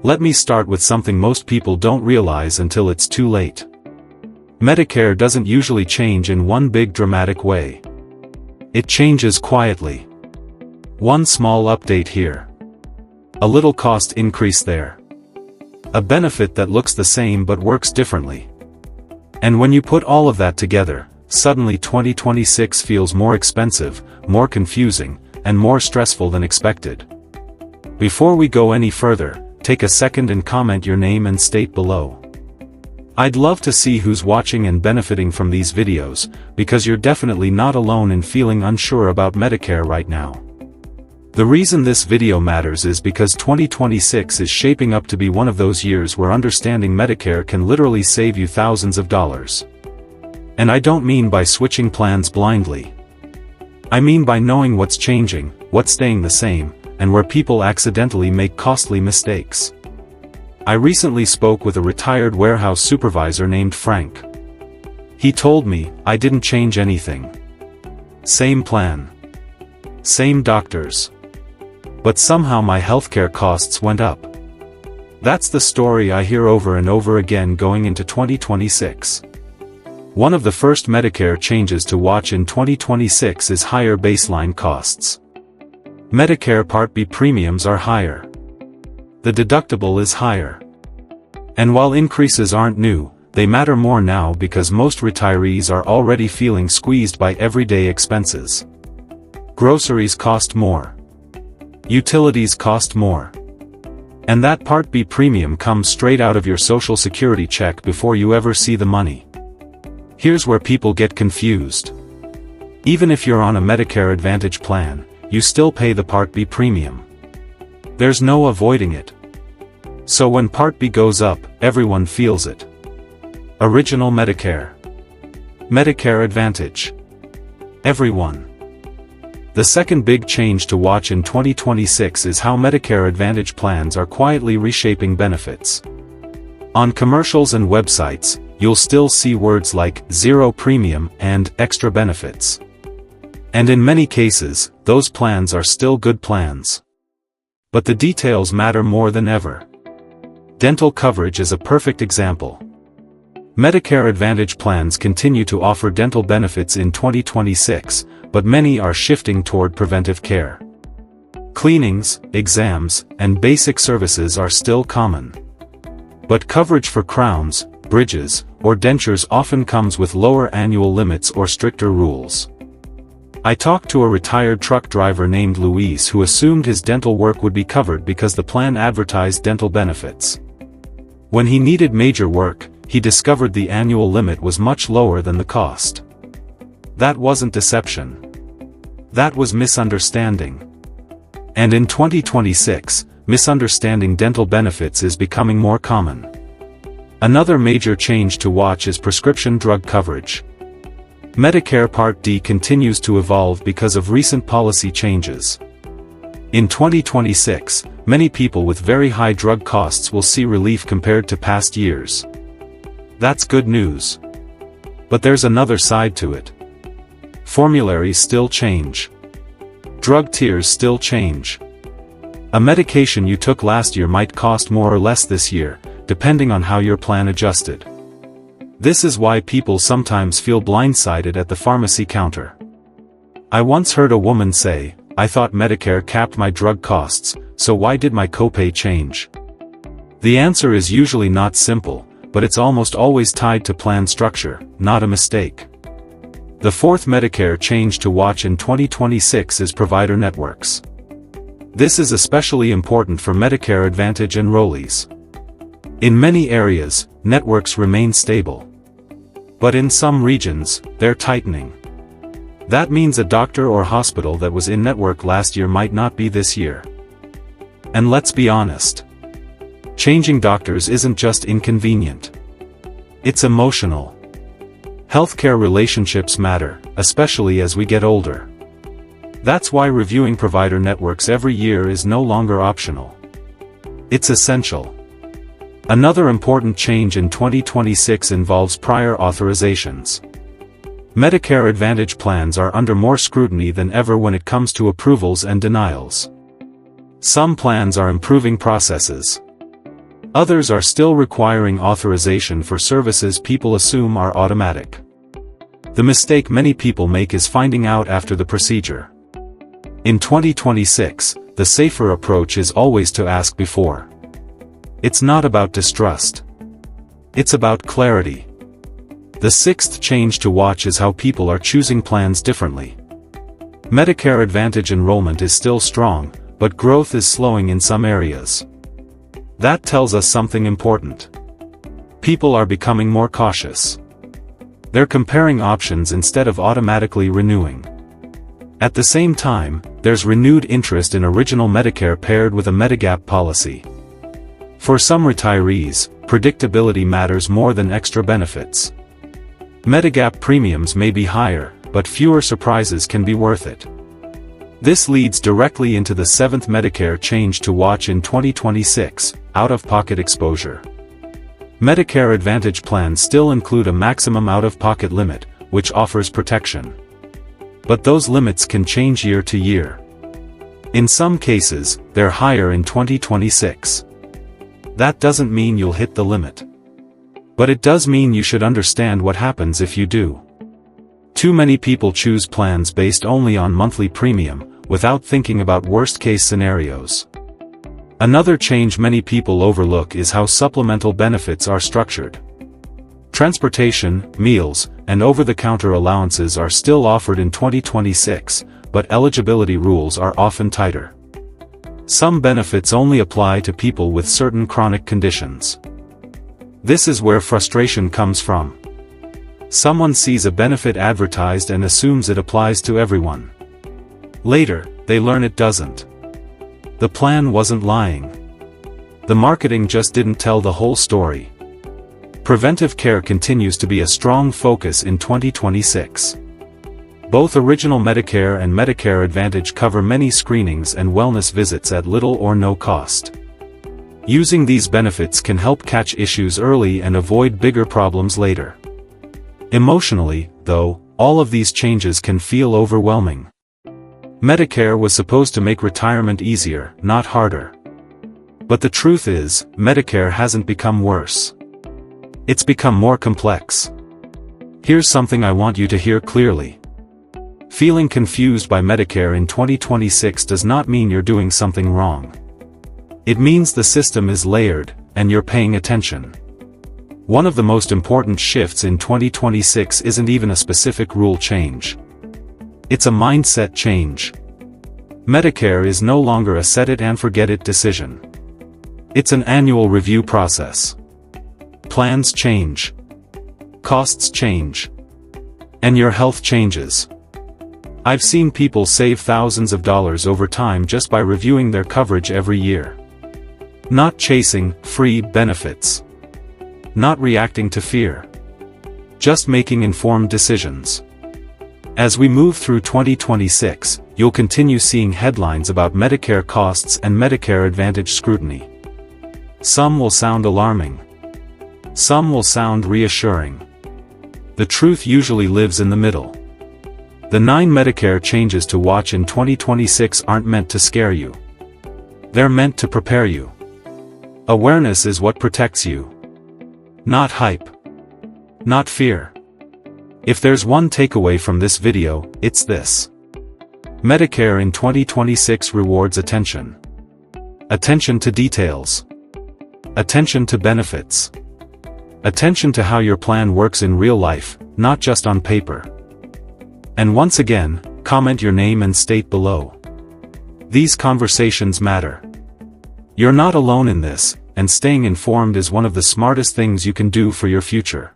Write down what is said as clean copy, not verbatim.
Let me start with something most people don't realize until it's too late. Medicare doesn't usually change in one big dramatic way. It changes quietly. One small update here. A little cost increase there. A benefit that looks the same but works differently. And when you put all of that together, suddenly 2026 feels more expensive, more confusing, and more stressful than expected. Before we go any further, take a second and comment your name and state below. I'd love to see who's watching and benefiting from these videos, because you're definitely not alone in feeling unsure about Medicare right now. The reason this video matters is because 2026 is shaping up to be one of those years where understanding Medicare can literally save you thousands of dollars. And I don't mean by switching plans blindly. I mean by knowing what's changing, what's staying the same, and where people accidentally make costly mistakes. I recently spoke with a retired warehouse supervisor named Frank. He told me, I didn't change anything. Same plan. Same doctors. But somehow my healthcare costs went up. That's the story I hear over and over again going into 2026. One of the first Medicare changes to watch in 2026 is higher baseline costs. Medicare Part B premiums are higher. The deductible is higher. And while increases aren't new, they matter more now because most retirees are already feeling squeezed by everyday expenses. Groceries cost more. Utilities cost more. And that Part B premium comes straight out of your Social Security check before you ever see the money. Here's where people get confused. Even if you're on a Medicare Advantage plan, you still pay the Part B premium. There's no avoiding it. So when Part B goes up, everyone feels it. Original Medicare. Medicare Advantage. Everyone. The second big change to watch in 2026 is how Medicare Advantage plans are quietly reshaping benefits. On commercials and websites, you'll still see words like zero premium and extra benefits. And in many cases, those plans are still good plans. But the details matter more than ever. Dental coverage is a perfect example. Medicare Advantage plans continue to offer dental benefits in 2026, but many are shifting toward preventive care. Cleanings, exams, and basic services are still common. But coverage for crowns, bridges, or dentures often comes with lower annual limits or stricter rules. I talked to a retired truck driver named Luis who assumed his dental work would be covered because the plan advertised dental benefits. When he needed major work, he discovered the annual limit was much lower than the cost. That wasn't deception. That was misunderstanding. And in 2026, misunderstanding dental benefits is becoming more common. Another major change to watch is prescription drug coverage. Medicare Part D continues to evolve because of recent policy changes. In 2026, many people with very high drug costs will see relief compared to past years. That's good news. But there's another side to it. Formularies still change. Drug tiers still change. A medication you took last year might cost more or less this year, depending on how your plan adjusted. This is why people sometimes feel blindsided at the pharmacy counter. I once heard a woman say, "I thought Medicare capped my drug costs, so why did my copay change?" The answer is usually not simple, but it's almost always tied to plan structure, not a mistake. The fourth Medicare change to watch in 2026 is provider networks. This is especially important for Medicare Advantage enrollees. In many areas, networks remain stable. But in some regions, they're tightening. That means a doctor or hospital that was in network last year might not be this year. And let's be honest. Changing doctors isn't just inconvenient. It's emotional. Healthcare relationships matter, especially as we get older. That's why reviewing provider networks every year is no longer optional. It's essential. Another important change in 2026 involves prior authorizations. Medicare Advantage plans are under more scrutiny than ever when it comes to approvals and denials. Some plans are improving processes. Others are still requiring authorization for services people assume are automatic. The mistake many people make is finding out after the procedure. In 2026, the safer approach is always to ask before. It's not about distrust. It's about clarity. The sixth change to watch is how people are choosing plans differently. Medicare Advantage enrollment is still strong, but growth is slowing in some areas. That tells us something important. People are becoming more cautious. They're comparing options instead of automatically renewing. At the same time, there's renewed interest in original Medicare paired with a Medigap policy. For some retirees, predictability matters more than extra benefits. Medigap premiums may be higher, but fewer surprises can be worth it. This leads directly into the seventh Medicare change to watch in 2026, out-of-pocket exposure. Medicare Advantage plans still include a maximum out-of-pocket limit, which offers protection. But those limits can change year to year. In some cases, they're higher in 2026. That doesn't mean you'll hit the limit. But it does mean you should understand what happens if you do. Too many people choose plans based only on monthly premium, without thinking about worst-case scenarios. Another change many people overlook is how supplemental benefits are structured. Transportation, meals, and over-the-counter allowances are still offered in 2026, but eligibility rules are often tighter. Some benefits only apply to people with certain chronic conditions. This is where frustration comes from. Someone sees a benefit advertised and assumes it applies to everyone. Later, they learn it doesn't. The plan wasn't lying. The marketing just didn't tell the whole story. Preventive care continues to be a strong focus in 2026. Both Original Medicare and Medicare Advantage cover many screenings and wellness visits at little or no cost. Using these benefits can help catch issues early and avoid bigger problems later. Emotionally, though, all of these changes can feel overwhelming. Medicare was supposed to make retirement easier, not harder. But the truth is, Medicare hasn't become worse. It's become more complex. Here's something I want you to hear clearly. Feeling confused by Medicare in 2026 does not mean you're doing something wrong. It means the system is layered, and you're paying attention. One of the most important shifts in 2026 isn't even a specific rule change. It's a mindset change. Medicare is no longer a set-it-and-forget-it decision. It's an annual review process. Plans change. Costs change. And your health changes. I've seen people save thousands of dollars over time just by reviewing their coverage every year. Not chasing free benefits. Not reacting to fear. Just making informed decisions. As we move through 2026, you'll continue seeing headlines about Medicare costs and Medicare Advantage scrutiny. Some will sound alarming. Some will sound reassuring. The truth usually lives in the middle. The 9 Medicare changes to watch in 2026 aren't meant to scare you. They're meant to prepare you. Awareness is what protects you. Not hype. Not fear. If there's one takeaway from this video, it's this. Medicare in 2026 rewards attention. Attention to details. Attention to benefits. Attention to how your plan works in real life, not just on paper. And once again, comment your name and state below. These conversations matter. You're not alone in this, and staying informed is one of the smartest things you can do for your future.